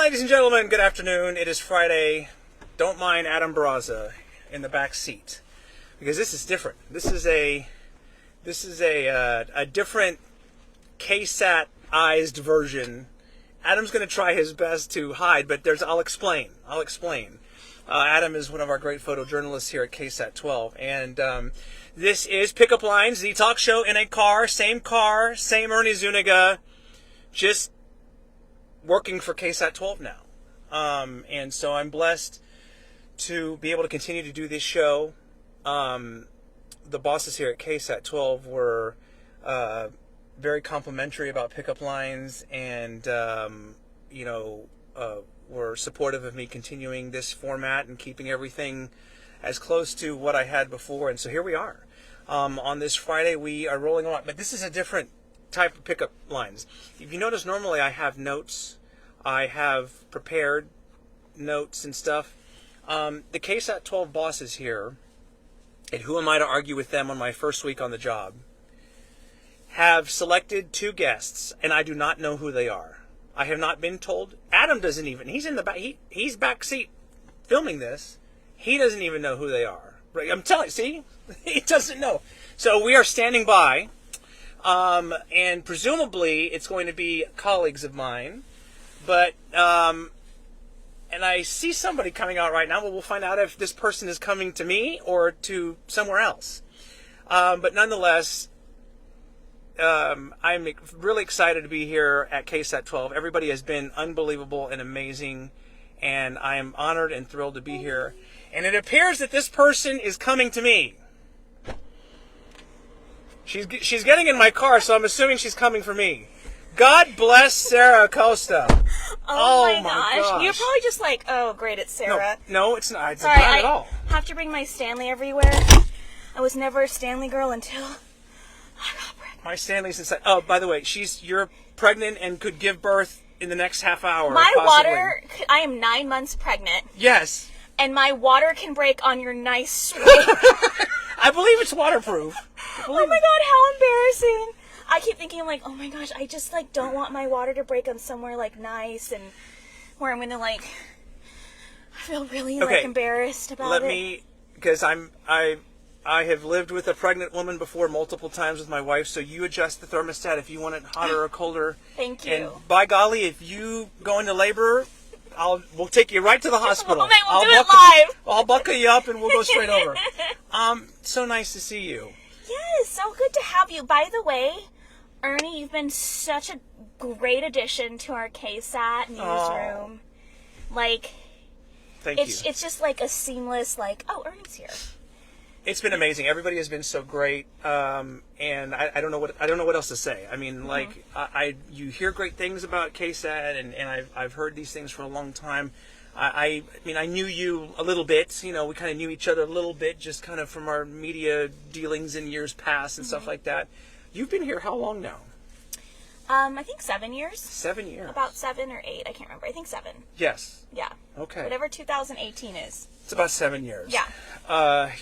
ladies and gentlemen, good afternoon. It is Friday. Don't mind Adam Barraza in the back seat, because this is different. This is a different KSAT12's version. Adam's going to try his best to hide, but I'll explain. Adam is one of our great photojournalists here at KSAT12, and this is Pickup Lines, the talk show in a car, same Ernie Zuniga, just working for KSAT12 now. And so I'm blessed to be able to continue to do this show. The bosses here at KSAT12 were very complimentary about Pickup Lines, and were supportive of me continuing this format and keeping everything as close to what I had before. And so here we are. On this Friday, we are rolling on, but this is a different type of Pickup Lines. If you notice, normally I have notes. I have prepared notes and stuff. The KSAT12 bosses here, and who am I to argue with them on my first week on the job, have selected two guests, and I do not know who they are. I have not been told. Adam doesn't even. He's in the back. He's backseat filming this. He doesn't even know who they are. Right? I'm telling you. See, he doesn't know. So we are standing by, and presumably it's going to be colleagues of mine. But and I see somebody coming out right now. Well, we'll find out if this person is coming to me or to somewhere else. But nonetheless, I'm really excited to be here at KSAT12. Everybody has been unbelievable and amazing, and I am honored and thrilled to be here. And it appears that this person is coming to me. She's getting in my car, so I'm assuming she's coming for me. God bless Sarah Acosta. Oh my gosh. You're probably just like, oh, great, it's Sarah. No, it's not. It's Sorry, not at all. I have to bring my Stanley everywhere. I was never a Stanley girl until I got pregnant. My Stanley's inside. Oh, by the way, you're pregnant and could give birth in the next half hour. My possibly. water, I am 9 months pregnant. Yes. And my water can break on your nice swing. I believe it's waterproof. Oh my god, how embarrassing. I keep thinking, like, oh my gosh, I just, like, don't want my water to break on somewhere, like, nice and where I'm gonna, like, I feel really, like, embarrassed about it. Because I have lived with a pregnant woman before multiple times with my wife, so you adjust the thermostat if you want it hotter or colder. Thank you. And by golly, if you go into labor, we'll take you right to the hospital. Okay, we'll do it live. I'll buckle you up and we'll go straight over. So nice to see you. Yes, so good to have you. By the way, Ernie, you've been such a great addition to our KSAT newsroom. Like, thank you. It's just like a seamless, like, oh, Ernie's here. It's been amazing. Everybody has been so great, and I don't know what else to say. I mean, like, you hear great things about KSAT, and I've heard these things for a long time. I mean, I knew you a little bit. You know, we kind of knew each other a little bit, just kind of from our media dealings in years past and stuff like that. You've been here how long now? I think 7 years. 7 years. About 7 or 8. I can't remember. I think 7. Yes. Yeah. Okay. Whatever 2018 is. It's about 7 years. Yeah.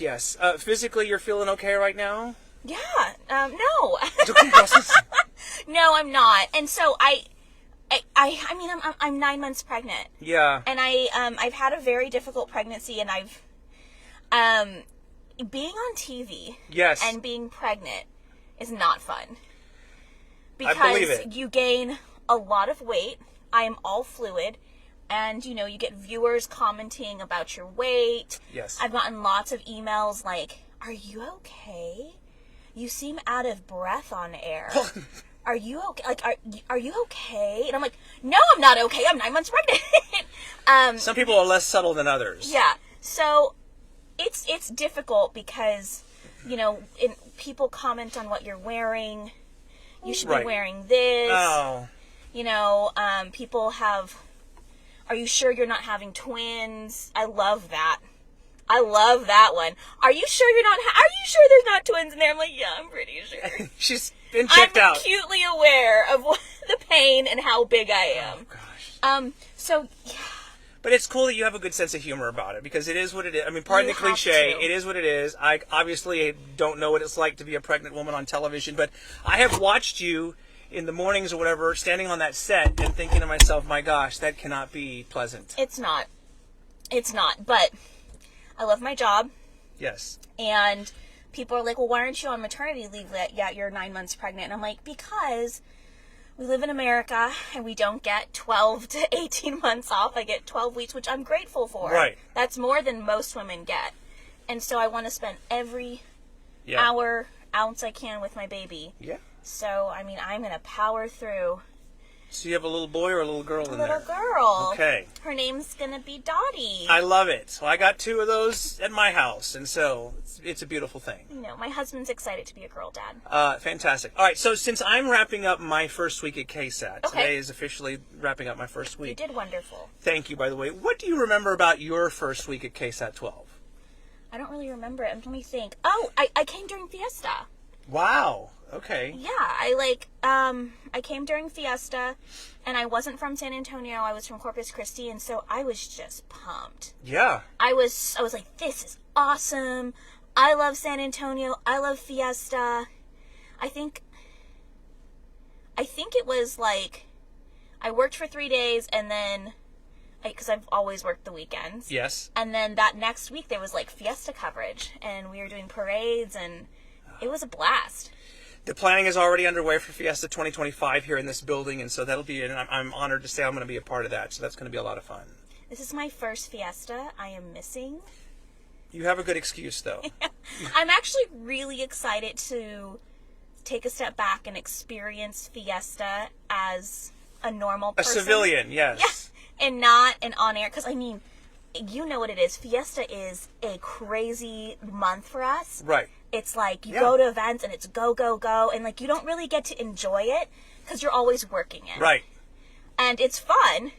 Yes. Physically, you're feeling okay right now? Yeah. No. No, I'm not. And so I mean, I'm 9 months pregnant. Yeah. And I've had a very difficult pregnancy, and I've being on TV. Yes. And being pregnant is not fun. Because I believe it. You gain a lot of weight. I am all fluid. And, you get viewers commenting about your weight. Yes. I've gotten lots of emails like, are you okay? You seem out of breath on air. Are you okay? Like, are you okay? And I'm like, no, I'm not okay. I'm 9 months pregnant. Some people are less subtle than others. Yeah. So it's difficult because, people comment on what you're wearing. You should be wearing this. Oh. People have, are you sure you're not having twins? I love that. I love that one. Are you sure there's not twins in there? I'm like, yeah, I'm pretty sure. She's been checked out. I'm acutely aware of the pain and how big I am. Oh, gosh. So, yeah. But it's cool that you have a good sense of humor about it, because it is what it is. I mean, pardon the cliche, it is what it is. I obviously don't know what it's like to be a pregnant woman on television, but I have watched you in the mornings or whatever, standing on that set and thinking to myself, my gosh, that cannot be pleasant. It's not. It's not. But I love my job. Yes. And people are like, well, why aren't you on maternity leave yet? You're 9 months pregnant. And I'm like, because we live in America and we don't get 12 to 18 months off. I get 12 weeks, which I'm grateful for. Right. That's more than most women get. And so I want to spend every ounce I can with my baby. Yeah. So, I mean, I'm going to power through. So you have a little boy or a little girl in there? A little girl. Okay. Her name's going to be Dottie. I love it. Well, I got 2 of those at my house, and so it's a beautiful thing. You know, my husband's excited to be a girl dad. Fantastic. All right, so since I'm wrapping up my first week at KSAT, Okay. today is officially wrapping up my first week. You did wonderful. Thank you, by the way. What do you remember about your first week at KSAT12? I don't really remember it. Let me think. Oh, I came during Fiesta. Wow. Okay. Yeah, I came during Fiesta, and I wasn't from San Antonio. I was from Corpus Christi, and so I was just pumped. Yeah. I was like, this is awesome. I love San Antonio. I love Fiesta. I think it was like, I worked for 3 days, and then, because I've always worked the weekends. Yes. And then that next week there was like Fiesta coverage, and we were doing parades, and it was a blast. The planning is already underway for Fiesta 2025 here in this building, and so that'll be, and I'm honored to say I'm going to be a part of that, so that's going to be a lot of fun. This is my first Fiesta I am missing. You have a good excuse, though. I'm actually really excited to take a step back and experience Fiesta as a normal person. A civilian, yes. Yeah, and not an on-air, because I mean, you know what it is. Fiesta is a crazy month for us. Right. It's like you go to events and it's go, go, go. And like you don't really get to enjoy it because you're always working it. Right. And it's fun,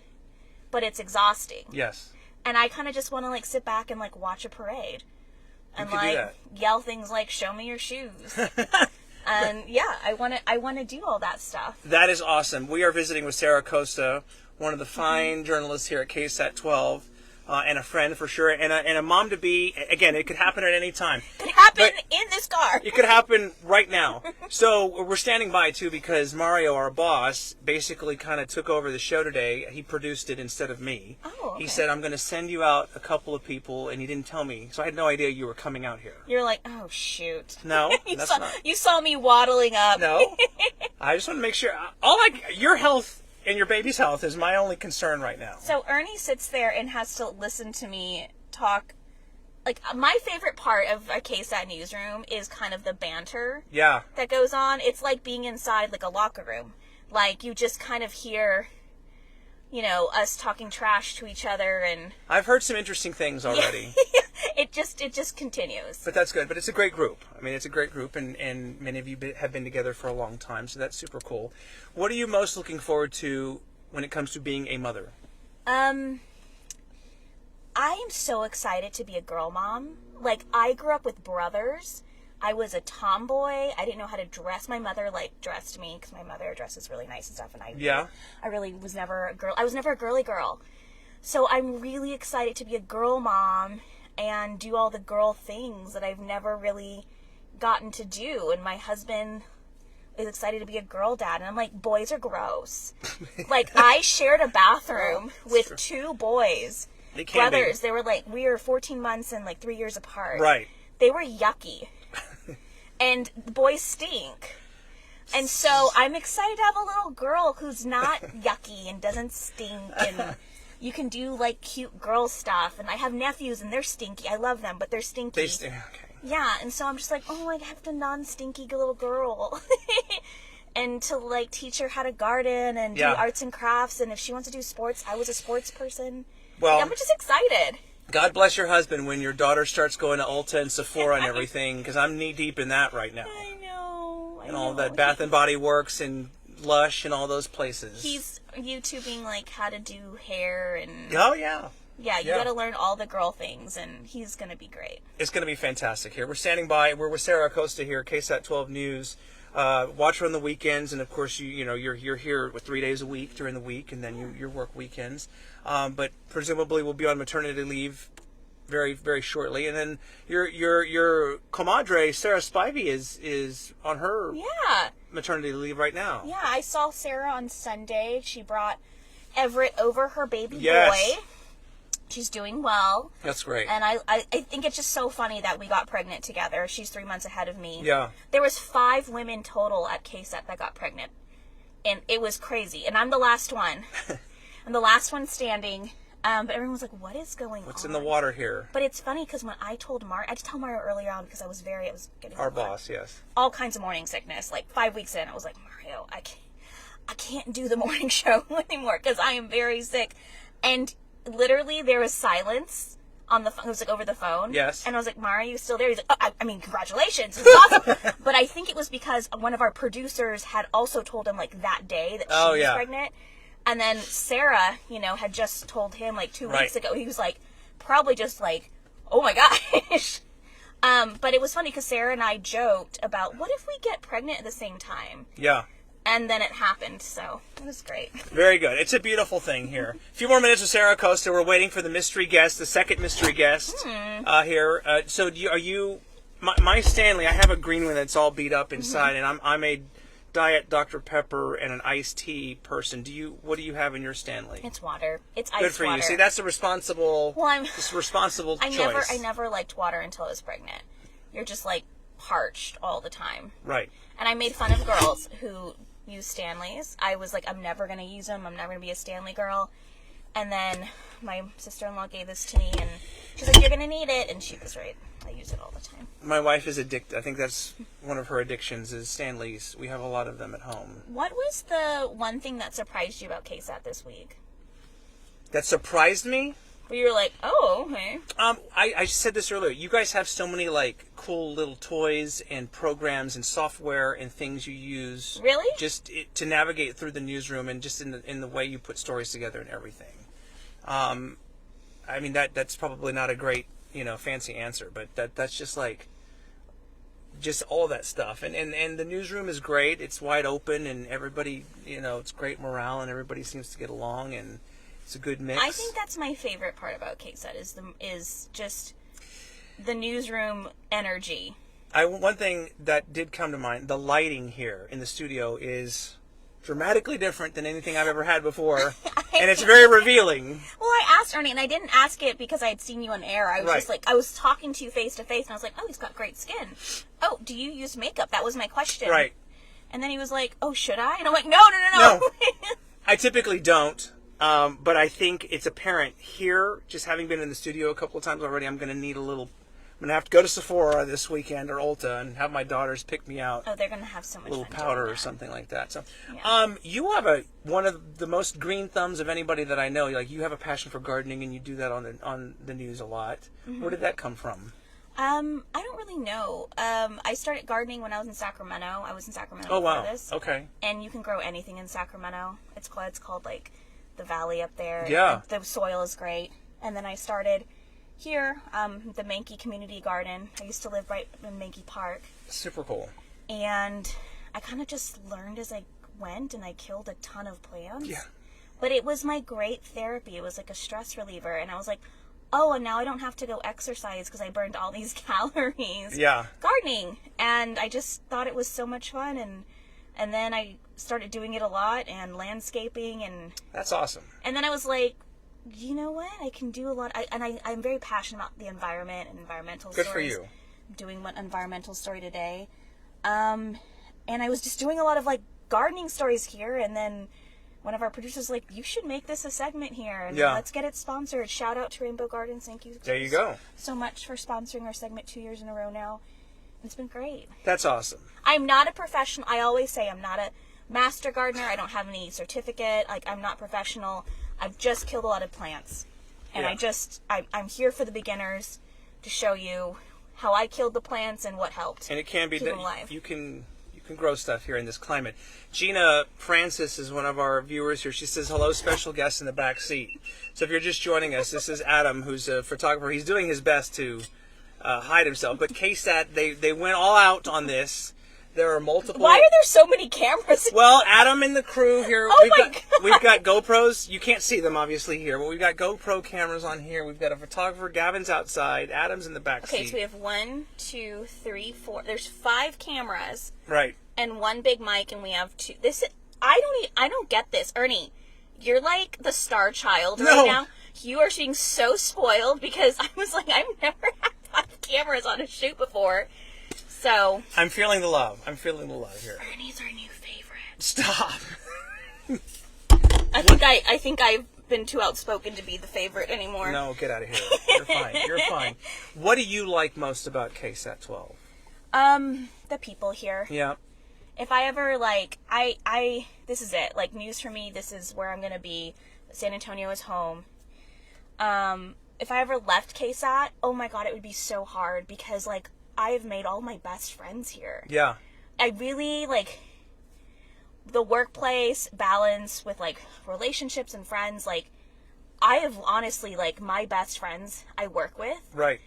but it's exhausting. Yes. And I kind of just want to like sit back and like watch a parade. And like yell things like, show me your shoes. And yeah, I want to do all that stuff. That is awesome. We are visiting with Sarah Acosta, one of the fine journalists here at KSAT12. And a friend for sure, and a mom to be. Again, it could happen at any time. It could happen in this car. It could happen right now. So we're standing by too because Mario, our boss, basically kind of took over the show today. He produced it instead of me. Oh, okay. He said, "I'm going to send you out a couple of people," and he didn't tell me, so I had no idea you were coming out here. You're like, oh shoot. No, you saw me waddling up. No, I just want to make sure. Your health. And your baby's health is my only concern right now. So Ernie sits there and has to listen to me talk. Like, my favorite part of a KSAT newsroom is kind of the banter that goes on. It's like being inside, like, a locker room. Like, you just kind of hear, you know, us talking trash to each other. And I've heard some interesting things already. It just continues. But that's good. But it's a great group. I mean, it's a great group, and many of you have been together for a long time, so that's super cool. What are you most looking forward to when it comes to being a mother? I am so excited to be a girl mom. Like, I grew up with brothers. I was a tomboy. I didn't know how to dress. My mother, like, dressed me, because my mother dresses really nice and stuff, and I really was never a girl. I was never a girly girl. So I'm really excited to be a girl mom and do all the girl things that I've never really gotten to do. And my husband is excited to be a girl dad. And I'm like, boys are gross. Like, I shared a bathroom with 2 boys. Brothers. They were like, we were 14 months and like 3 years apart. Right. They were yucky. And the boys stink. And so I'm excited to have a little girl who's not yucky and doesn't stink, and you can do like cute girl stuff. And I have nephews and they're stinky. I love them, but they're stinky. They stink. Okay. Yeah, and so I'm just like, oh, I have the non-stinky little girl. And to like teach her how to garden and do arts and crafts, and if she wants to do sports, I was a sports person. Well, I'm just excited. God bless your husband when your daughter starts going to Ulta and Sephora and everything, because I'm knee deep in that right now. I know. And all that Bath and Body Works and Lush and all those places. He's YouTubing like how to do hair and. Oh yeah. Yeah, you got to learn all the girl things, and he's going to be great. It's going to be fantastic here. We're standing by. We're with Sarah Acosta here, KSAT12 News. Watch her on the weekends, and of course, you're here with 3 days a week during the week, and then you work weekends. But presumably, we'll be on maternity leave very, very shortly, and then your comadre Sarah Spivey is on her maternity leave right now. Yeah, I saw Sarah on Sunday. She brought Everett over, her baby Yes. boy. She's doing well. That's great. And I think it's just so funny that we got pregnant together. She's 3 months ahead of me. Yeah. There was 5 women total at KSAT that got pregnant. And it was crazy. And I'm the last one. I'm the last one standing. But everyone was like, what is going on? What's in the water here? But it's funny because when I told Mario, I had to tell Mario earlier on because I was getting Our boss, yes. all kinds of morning sickness. Like 5 weeks in, I was like, Mario, I can't do the morning show anymore because I am very sick. And literally there was silence on the phone. It was like over the phone. Yes. And I was like, Mario, you still there? He's like, oh, I mean, congratulations. It's awesome. But I think it was because one of our producers had also told him like that day that she was pregnant. And then Sarah, had just told him like 2 weeks ago. He was like, probably just like, oh my gosh. But it was funny because Sarah and I joked about what if we get pregnant at the same time? Yeah. And then it happened, so it was great. Very good. It's a beautiful thing here. A few more minutes with Sarah Acosta. We're waiting for the mystery guest, the second mystery guest here. So are you, my Stanley, I have a green one that's all beat up inside, and I'm a Diet Dr. Pepper and an iced tea person. What do you have in your Stanley? It's water. It's ice Good for water. you. See, that's a responsible, responsible I choice. never liked water until I was pregnant. You're just like parched all the time. Right. And I made fun of girls who use Stanleys. I was like, I'm never going to use them. I'm never going to be a Stanley girl. And then my sister-in-law gave this to me, and she's like, you're going to need it. And she was right. I use it all the time. My wife is addicted. I think that's one of her addictions is Stanleys. We have a lot of them at home. What was the one thing that surprised you about KSAT this week? That surprised me? Where you were like, oh, okay. I said this earlier. You guys have so many like cool little toys and programs and software and things you use. Really? Just to navigate through the newsroom and just in the way you put stories together and everything. I mean that's probably not a great fancy answer, but that's just like just all that stuff. And the newsroom is great. It's wide open and everybody it's great morale and everybody seems to get along and it's a good mix. I think that's my favorite part about KSAT is just the newsroom energy. One thing that did come to mind, the lighting here in the studio is dramatically different than anything I've ever had before, and it's very revealing. Well, I asked Ernie, and I didn't ask it because I had seen you on air. I was just like, I was talking to you face to face, and I was like, oh, he's got great skin. Oh, do you use makeup? That was my question. Right. And then he was like, oh, should I? And I'm like, no. I typically don't. But I think it's apparent here, just having been in the studio a couple of times already, I'm going to have to go to Sephora this weekend or Ulta and have my daughters pick me out. Oh, they're going to have so much a little fun powder doing or that. something like that. So, Yeah. You have one of the most green thumbs of anybody that I know. Like you have a passion for gardening and you do that on the news a lot. Mm-hmm. Where did that come from? I don't really know. I started gardening when I was in Sacramento. I was in Sacramento Oh, before wow. this. Okay. And you can grow anything in Sacramento. It's called like the valley up there. Yeah. The soil is great. And then I started here, the Mankey Community Garden. I used to live right in Mankey Park. Super cool. And I kind of just learned as I went, and I killed a ton of plants. Yeah. But it was my great therapy. It was like a stress reliever. And I was like, oh, and now I don't have to go exercise because I burned all these calories. Yeah. Gardening. And I just thought it was so much fun. And then I started doing it a lot, and landscaping. And That's awesome. And then I was like, you know what? I can do a lot. I'm very passionate about the environment and environmental Good stories. for you. I'm doing one environmental story today. And I was just doing a lot of like gardening stories here, and then one of our producers was like, you should make this a segment here, and let's get it sponsored. Shout out to Rainbow Gardens. Thank you. There you go. So much for sponsoring our segment 2 years in a row now. It's been great. That's awesome. I'm not a professional. I always say I'm not a master gardener. I don't have any certificate. Like, I'm not professional. I've just killed a lot of plants. And I'm here for the beginners to show you how I killed the plants and what helped. And it can be keep them alive. You can grow stuff here in this climate. Gina Francis is one of our viewers here. She says, hello, special guest in the back seat. So if you're just joining us, this is Adam, who's a photographer. He's doing his best to hide himself. But KSAT, they went all out on this. There are multiple... Why are there so many cameras? Well, Adam and the crew here, Oh my God. we've got GoPros. You can't see them, obviously, here. But we've got GoPro cameras on here. We've got a photographer. Gavin's outside. Adam's in the back seat. Okay, so we have 1, 2, 3, 4. There's 5 cameras. Right. and one Big Mike, and we have two. I don't get this, Ernie. You're like the star child right now. You are being so spoiled because I was like, I've never had 5 cameras on a shoot before. So I'm feeling the love. I'm feeling the love here. Ernie's our new favorite. Stop. I think I've been too outspoken to be the favorite anymore. No, get out of here. You're fine. You're fine. What do you like most about KSAT12? The people here. Yeah. If I ever, this is it. Like, news for me, this is where I'm going to be. San Antonio is home. If I ever left KSAT, oh my God, it would be so hard because, I've made all my best friends here. Yeah. I really, the workplace balance with, relationships and friends, I have honestly, my best friends I work with. Right.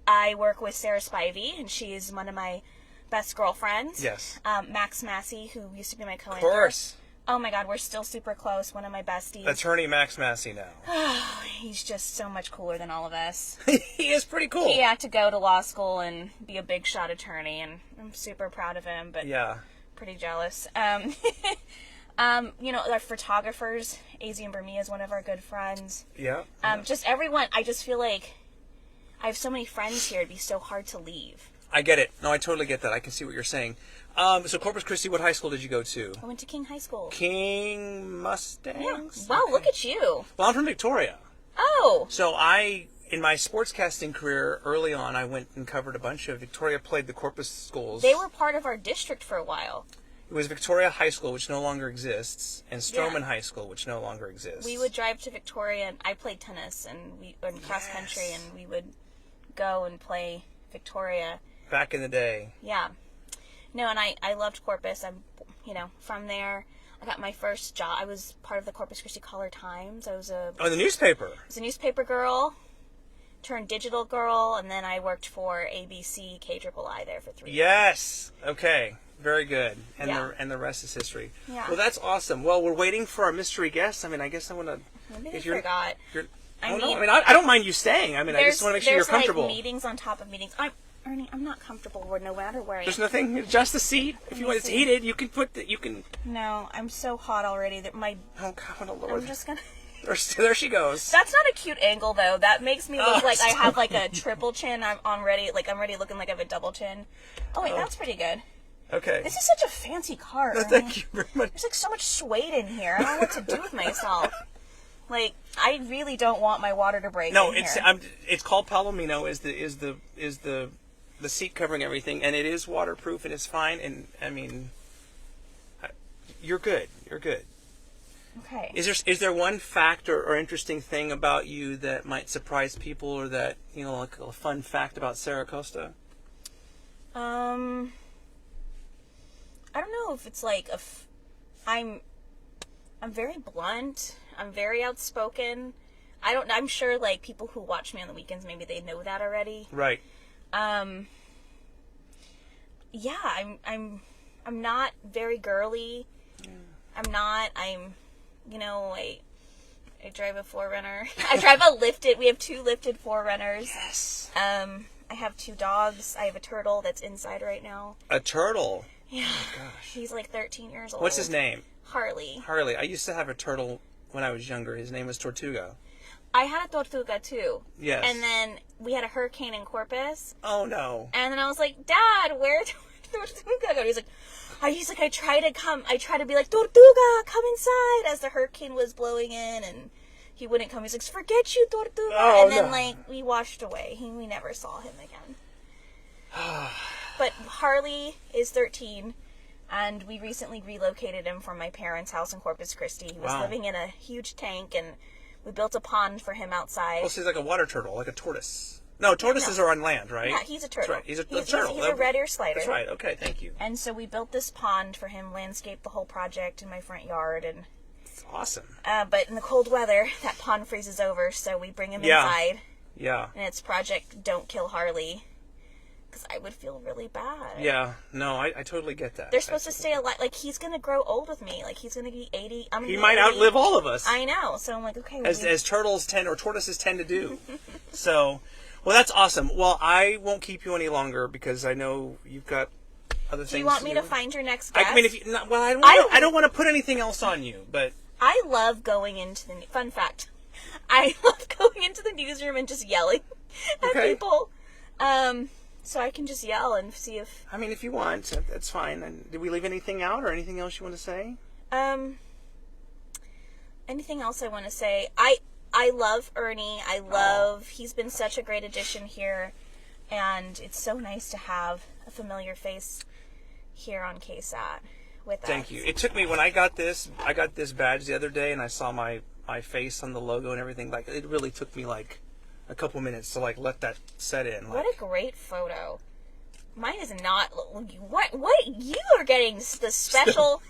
I work with Sarah Spivey, and she's one of my best girlfriends. Yes. Max Massey, who used to be my co-anchor. Of course. Oh my God, we're still super close. One of my besties. Attorney Max Massey now. Oh, he's just so much cooler than all of us. He is pretty cool. He had to go to law school and be a big shot attorney, and I'm super proud of him, but pretty jealous. Our photographers, AZ and Bermia is one of our good friends. Yeah. Just everyone, I just feel like I have so many friends here, it'd be so hard to leave. I get it. No, I totally get that. I can see what you're saying. So Corpus Christi, what high school did you go to? I went to King High School. King Mustangs? Yeah. Wow, Okay. look at you. Well, I'm from Victoria. Oh. So in my sportscasting career, early on, I went and covered a bunch of Victoria played the Corpus schools. They were part of our district for a while. It was Victoria High School, which no longer exists, and Stroman High School, which no longer exists. We would drive to Victoria, and I played tennis and cross country, and we would go and play Victoria. Back in the day. Yeah. No, and I loved Corpus. I'm, from there. I got my first job. I was part of the Corpus Christi Caller-Times. I was the newspaper. I was a newspaper girl, turned digital girl, and then I worked for ABC KIII there for 3 years. Yes. Okay. Very good. And the rest is history. Yeah. Well, that's awesome. Well, we're waiting for our mystery guest. I guess I want to. Maybe I forgot. I don't mind you staying. I just want to make sure you're comfortable. There's meetings on top of meetings. Ernie, I'm not comfortable no matter where I am. There's nothing. Adjust the seat. If you want it's heated, you can No, I'm so hot already that my. Oh God, oh Lord. I'm just gonna. There she goes. That's not a cute angle though. That makes me look like I have a triple chin. I'm already looking like I have a double chin. Oh wait, that's pretty good. Okay. This is such a fancy car. No, thank you very much. There's so much suede in here. I don't know what to do with myself. I really don't want my water to break. No, in it's here. it's called Palomino. Is the seat covering everything, and it is waterproof and it's fine. And you're good. You're good. Okay. Is there one fact or interesting thing about you that might surprise people, or that like a fun fact about Sarah Acosta? I don't know if it's I'm very blunt. I'm very outspoken. I'm sure people who watch me on the weekends, maybe they know that already. Right. Yeah, I'm not very girly. Yeah. I drive a 4Runner. I drive a lifted. We have 2 lifted 4Runners. Yes. I have 2 dogs. I have a turtle that's inside right now. A turtle. Yeah. Oh, gosh. He's 13 years old. What's his name? Harley. Harley. I used to have a turtle when I was younger. His name was Tortuga. I had a tortuga too. Yes. And then we had a hurricane in Corpus. Oh no. And then I was like, Dad, where'd Tortuga go? He's like, I try to be like, Tortuga, come inside, as the hurricane was blowing in, and he wouldn't come. He's like, forget you, Tortuga. Oh, and then no. we washed away. We never saw him again. But Harley is 13, and we recently relocated him from my parents' house in Corpus Christi. He was living in a huge tank, and we built a pond for him outside. Well, so he's like a water turtle, like a tortoise. No, tortoises are on land, right? Yeah, he's a turtle. That's right. He's a turtle. He's a red ear slider. That's right. Okay, thank you. And so we built this pond for him, landscaped the whole project in my front yard, and it's awesome. But in the cold weather, that pond freezes over, so we bring him inside. Yeah. And it's Project Don't Kill Harley, because I would feel really bad. Yeah. No, I totally get that. They're supposed to stay alive. He's going to grow old with me. He's going to be 80. He might outlive all of us. I know. So I'm like, okay. As turtles tend, or tortoises tend to do. So, well, that's awesome. Well, I won't keep you any longer because I know you've got other things. Do you want me to do. find your next guest? I mean, if you, no, well, I don't want to put anything else on you, but I love going into the... Fun fact. I love going into the newsroom and just yelling at people. So I can just yell and see if... I mean, if you want, that's fine. And did we leave anything out or anything else you want to say? Anything else I want to say? I love Ernie. He's been such a great addition here. And it's so nice to have a familiar face here on KSAT with us. Thank you. It took me, when I got this badge the other day and I saw my face on the logo and everything, like, it really took me like a couple minutes to like let that set in. Like, what a great photo. Mine is not... What you are getting the special...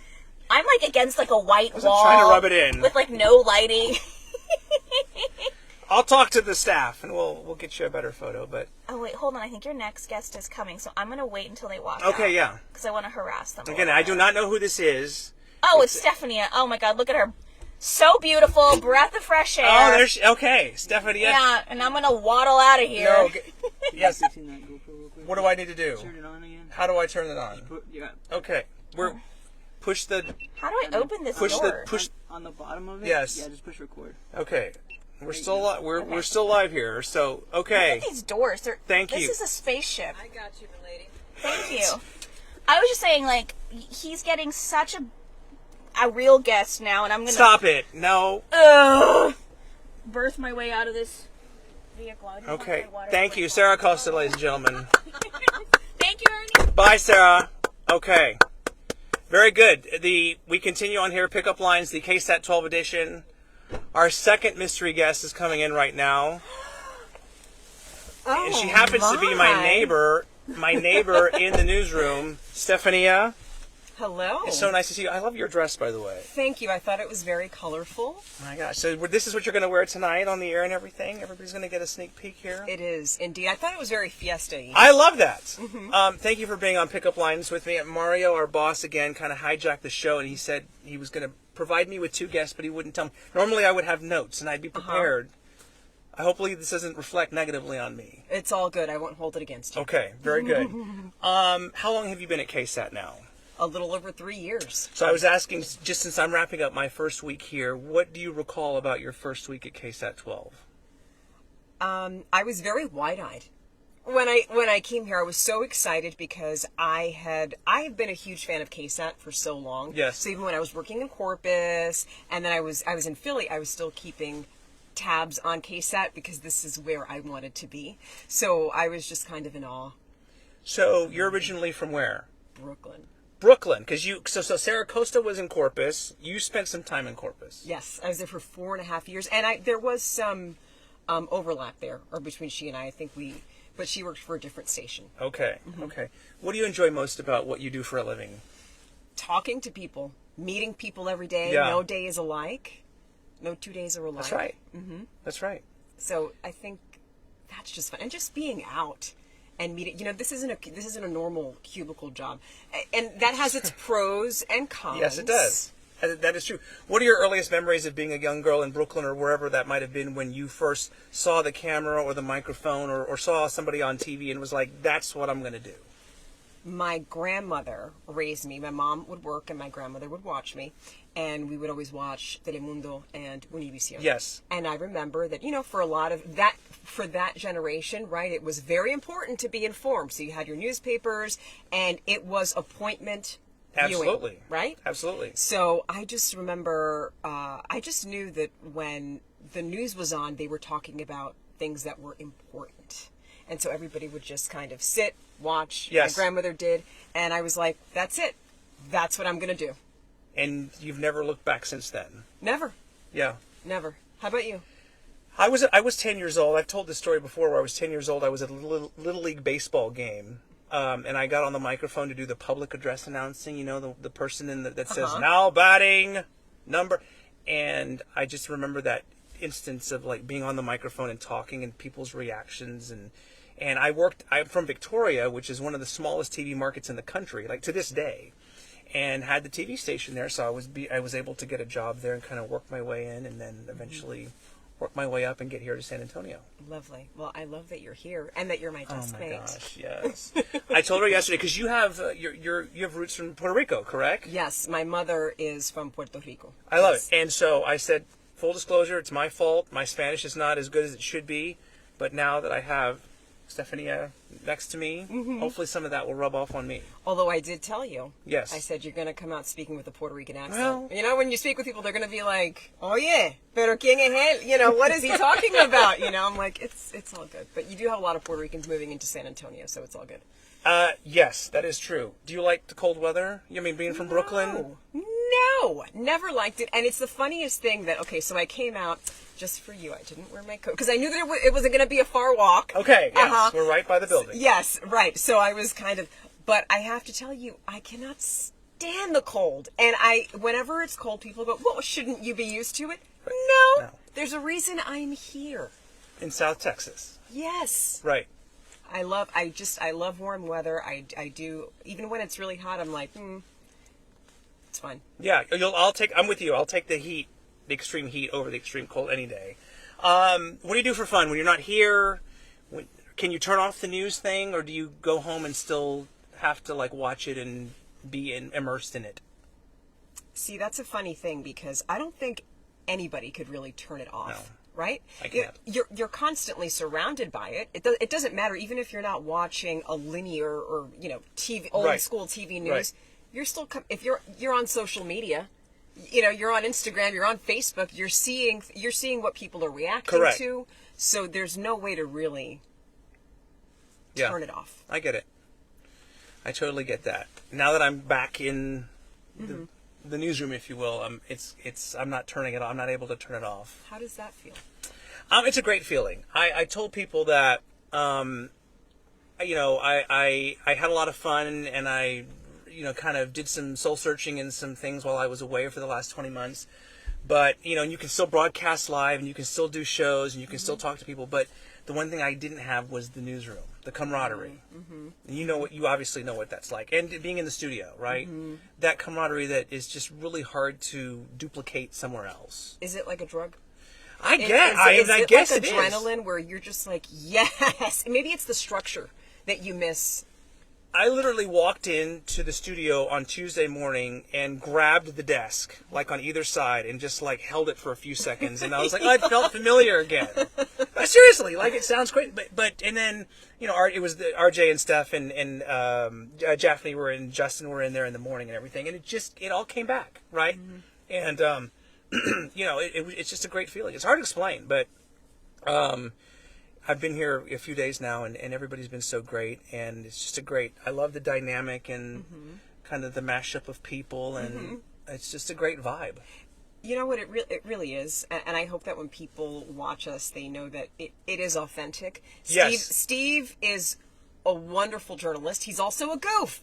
I'm like against like a white wall. I'm trying to rub it in. With like no lighting. I'll talk to the staff and we'll get you a better photo, but... Oh, wait, hold on. I think your next guest is coming, so I'm going to wait until they walk out. Okay, yeah. Because I want to harass them. Again, I do not know who this is. Oh, it's Stephania. Oh, my God. Look at her. So beautiful. Breath of fresh air. Oh, there's... Okay, Stephania. Yeah, and I'm going to waddle out of here. No, okay. Yes. What do I need to do? Turn it on again. How do I turn it on? Yeah. Okay. Push the... How do I open this push door? On the bottom of it? Yes. Yeah, just push record. Okay. We're still live here, so okay. Look at these doors. Thank you. This is a spaceship. I got you, lady. Thank you. I was just saying, like, he's getting such a real guest now, and I'm gonna Stop it! No. Birth my way out of this vehicle. Okay. Thank you, Sarah Acosta, ladies and gentlemen. Thank you, Ernie. Bye, Sarah. Okay. Very good. We continue on here. Pickup lines, the KSAT12 edition. Our second mystery guest is coming in right now. And she happens to be my neighbor in the newsroom, Stephania. Hello. It's so nice to see you. I love your dress, by the way. Thank you. I thought it was very colorful. Oh my gosh. So this is what you're going to wear tonight on the air and everything? Everybody's going to get a sneak peek here? It is, indeed. I thought it was very fiesta-y. I love that. Thank you for being on Pickup Lines with me. Mario, our boss, again, kind of hijacked the show, and he said he was going to provide me with two guests, but he wouldn't tell me. Normally, I would have notes, and I'd be prepared. Hopefully, this doesn't reflect negatively on me. It's all good. I won't hold it against you. Okay, very good. How long have you been at KSAT now? A little over 3 years. So I was asking, just since I'm wrapping up my first week here, what do you recall about your first week at KSAT12? I was very wide-eyed. When I came here, I was so excited because I have been a huge fan of KSAT for so long. Yes. So even when I was working in Corpus, and then I was in Philly, I was still keeping tabs on KSAT because this is where I wanted to be. So I was just kind of in awe. So you're originally from where? Brooklyn, because so Sarah Acosta was in Corpus. You spent some time in Corpus. Yes, I was there for 4.5 years, and there was some overlap there, or between she and I think but she worked for a different station. Okay, okay. What do you enjoy most about what you do for a living? Talking to people, meeting people every day. Yeah. No day is alike. No 2 days are alike. That's right. That's right. So I think that's just fun, and just being out and meeting. This isn't a normal cubicle job, and that has its pros and cons. Yes, it does. That is true. What are your earliest memories of being a young girl in Brooklyn or wherever that might have been when you first saw the camera or the microphone or saw somebody on TV and was like, that's what I'm going to do? My grandmother raised me. My mom would work and my grandmother would watch me. And we would always watch Telemundo and Univision. Yes. And I remember that, for a lot of that, for that generation, right, it was very important to be informed. So you had your newspapers and it was appointment Absolutely. viewing, right? Absolutely. So I just remember, I just knew that when the news was on, they were talking about things that were important. And so everybody would just kind of sit, watch. Yes. My grandmother did. And I was like, that's it. That's what I'm going to do. And you've never looked back since then? Never. Yeah. Never. How about you? I was 10 years old. I've told this story before where I was 10 years old. I was at a Little League baseball game. And I got on the microphone to do the public address announcing, the person that says, now batting number. And I just remember that instance of like being on the microphone and talking and people's reactions. And I'm from Victoria, which is one of the smallest TV markets in the country, like to this day, and had the TV station there. So I was able to get a job there and kind of work my way in and then eventually work my way up and get here to San Antonio. Lovely. Well, I love that you're here and that you're my desk Oh my mate. gosh, yes. I told her yesterday because you have you have roots from Puerto Rico, correct? Yes, my mother is from Puerto Rico. I love Yes. it. And so I said, full disclosure, it's my fault. My Spanish is not as good as it should be, but now that I have Stephania next to me, hopefully some of that will rub off on me. Although I did tell you. Yes. I said you're going to come out speaking with a Puerto Rican accent. Well- You know, when you speak with people, they're going to be like, oh yeah, pero quién es él? You know, what is he talking about? You know, I'm like, it's all good. But you do have a lot of Puerto Ricans moving into San Antonio, so it's all good. Yes, that is true. Do you like the cold weather? I mean, being from Brooklyn? No, never liked it. And it's the funniest thing that, okay, so I came out just for you. I didn't wear my coat because I knew that it wasn't going to be a far walk. Okay, yes, Uh-huh. we're right by the building. Yes, right. So I was kind of, but I have to tell you, I cannot stand the cold. And whenever it's cold, people go, well, shouldn't you be used to it? No, No. there's a reason I'm here. In South Texas. Yes. Right. I love warm weather. I do, even when it's really hot, I'm like, it's fine. Yeah, I'm with you. I'll take the heat, the extreme heat over the extreme cold any day. What do you do for fun when you're not here? Can you turn off the news thing, or do you go home and still have to like watch it and be immersed in it? See, that's a funny thing because I don't think anybody could really turn it off. No. Right? I can't. You're constantly surrounded by it. It doesn't matter, even if you're not watching a linear or TV, old Right. school TV news. Right. You're still if you're on social media, you're on Instagram, you're on Facebook. You're seeing what people are reacting Correct. to. So there's no way to really Yeah. turn it off. I get it. I totally get that. Now that I'm back in the newsroom, if you will, I'm not turning it off. I'm not able to turn it off. How does that feel? It's a great feeling. I told people that, I had a lot of fun and I, kind of did some soul searching and some things while I was away for the last 20 months. But, and you can still broadcast live and you can still do shows and you can still talk to people. But the one thing I didn't have was the newsroom, the camaraderie. And you obviously know what that's like. And being in the studio, right? That camaraderie that is just really hard to duplicate somewhere else. Is it like a drug? I Is guess like it is. adrenaline where you're just like, yes. Maybe it's the structure that you miss. I literally walked into the studio on Tuesday morning and grabbed the desk, like on either side, and just like held it for a few seconds, and I was like, oh, it felt familiar again. Seriously, like it sounds great, but and then it was the RJ and Steph and Jaffney were in, Justin were in there in the morning and everything, and it all came back, right? And it's just a great feeling. It's hard to explain, but I've been here a few days now, and everybody's been so great, and it's just I love the dynamic and kind of the mashup of people, and it's just a great vibe. You know what, it really is, and I hope that when people watch us, they know that it is authentic. Yes. Steve is a wonderful journalist. He's also a goof.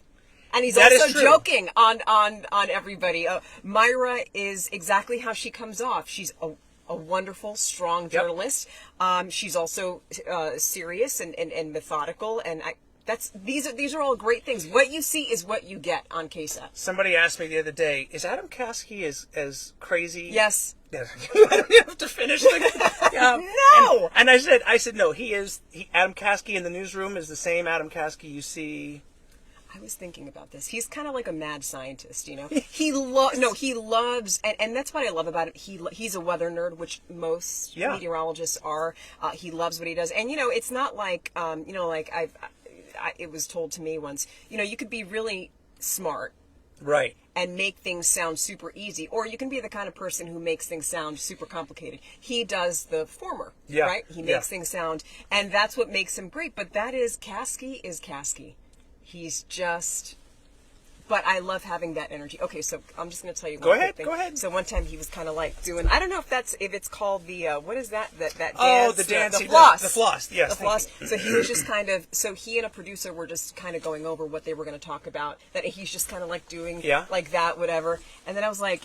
And he's That is also true. joking on everybody. Myra is exactly how she comes off. She's a wonderful, strong journalist. She's also serious and methodical, and these are all great things. What you see is what you get on KSAT. Somebody asked me the other day, is Adam Caskey as crazy? Yes. I don't have to finish. No. And I said no. Adam Caskey in the newsroom is the same Adam Caskey you see. I was thinking about this. He's kind of like a mad scientist, He loves, and that's what I love about him. He's a weather nerd, which most meteorologists are. He loves what he does, and it's not like like it was told to me once. You could be really smart, right, and make things sound super easy, or you can be the kind of person who makes things sound super complicated. He does the former, right? He makes things sound, and that's what makes him great. But Caskey is Caskey. He's just, but I love having that energy. Okay, so I'm just going to tell you one quick thing. Go ahead. So one time he was kind of like doing, I don't know if it's called the, what is that dance? Oh, the dance. The floss. The floss, yes. The floss. So he was just he and a producer were just kind of going over what they were going to talk about, that he's just kind of like doing like that, whatever. And then I was like,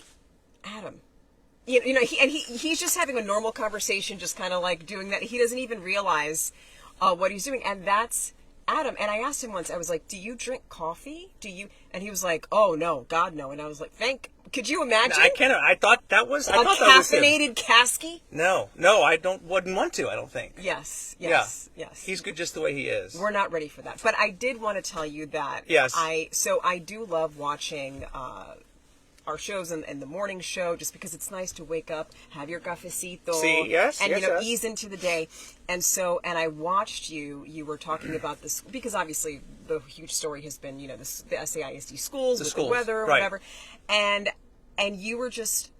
Adam, he's just having a normal conversation, just kind of like doing that. He doesn't even realize what he's doing. And that's Adam. And I asked him once, I was like, do you drink coffee? And he was like, oh no, God no. And I was like, thank Could you imagine? I can't. I thought that was. I a thought that was him. caffeinated Kasky? No, I wouldn't want to. I don't think. Yes. Yes. He's good just the way he is. We're not ready for that. But I did want to tell you that. Yes. I do love watching our shows and the morning show, just because it's nice to wake up, have your cafecito, and ease into the day. And I watched you were talking about this, because obviously the huge story has been, the SAISD schools, the weather, right. whatever. And you were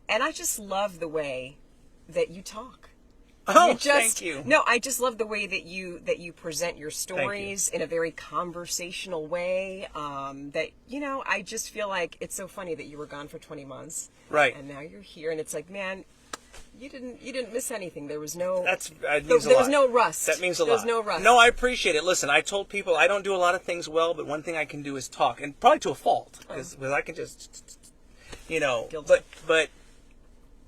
and I just love the way that you talk. Oh, thank you. No, I just love the way that you present your stories in a very conversational way. I just feel like it's so funny that you were gone for 20 months, right? And now you're here, and it's like, man, you didn't miss anything. There was no there was no rust. That means a lot. There was no rust. No, I appreciate it. Listen, I told people I don't do a lot of things well, but one thing I can do is talk, and probably to a fault, because I can just, but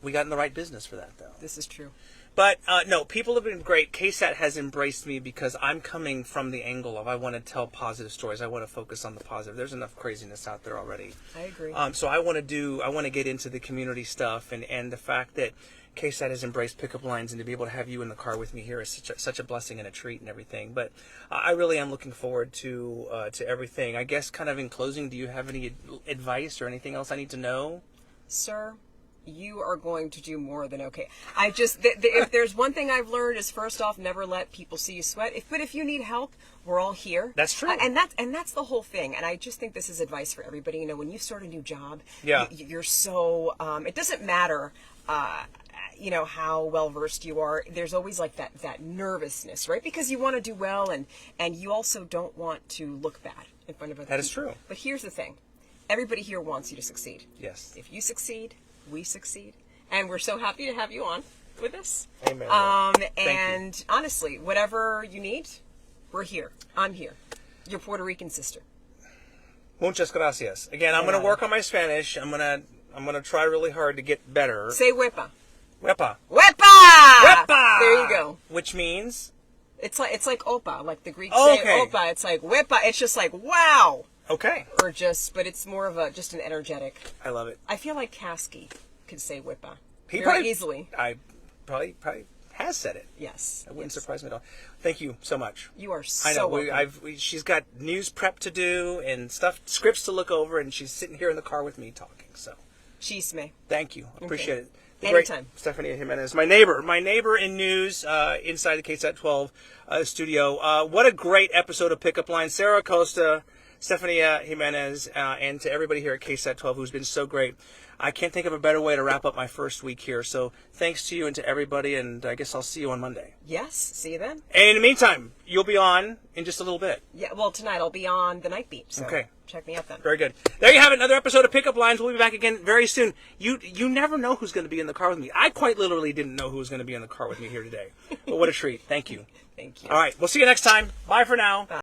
we got in the right business for that, though. This is true. But, no, people have been great. KSAT has embraced me because I'm coming from the angle of I want to tell positive stories. I want to focus on the positive. There's enough craziness out there already. I agree. So I want to get into the community stuff, and the fact that KSAT has embraced pickup lines, and to be able to have you in the car with me here is such a blessing and a treat and everything. But I really am looking forward to everything. I guess, kind of in closing, do you have any advice or anything else I need to know? Sir, you are going to do more than okay. If there's one thing I've learned is, first off, never let people see you sweat. But if you need help, we're all here. That's true. And that's the whole thing. And I just think this is advice for everybody. When you start a new job, you're so, it doesn't matter, how well versed you are. There's always like that nervousness, right? Because you want to do well, and you also don't want to look bad in front of other people. That is true. But here's the thing. Everybody here wants you to succeed. Yes. If you succeed, we succeed, and we're so happy to have you on with us. Amen. And honestly, whatever you need, we're here. I'm here. Your Puerto Rican sister. Muchas gracias. Again, I'm going to work on my Spanish. I'm going to try really hard to get better. Say huepa. Huepa. Huepa. Huepa. There you go. Which means it's like opa, like the Greeks say opa. It's like huepa. It's just like wow. Okay. But it's more of just an energetic. I love it. I feel like Kasky could say whippa Very easily. I probably has said it. Yes. It wouldn't surprise me at all. Thank you so much. You are so I know. welcome. She's got news prep to do and scripts to look over, and she's sitting here in the car with me talking. So. Chisme. Thank you. Appreciate it. Anytime. Stephania Jimenez, my neighbor in news inside the KSAT 12 studio. What a great episode of Pickup Line. Sarah Acosta, Stephania Jimenez, and to everybody here at KSAT 12 who's been so great. I can't think of a better way to wrap up my first week here. So thanks to you and to everybody, and I guess I'll see you on Monday. Yes, see you then. And in the meantime, you'll be on in just a little bit. Yeah, well, tonight I'll be on the Night Beat. So okay. Check me out then. Very good. There you have it, another episode of Pickup Lines. We'll be back again very soon. You never know who's going to be in the car with me. I quite literally didn't know who was going to be in the car with me here today. But what a treat. Thank you. Thank you. All right. We'll see you next time. Bye for now. Bye.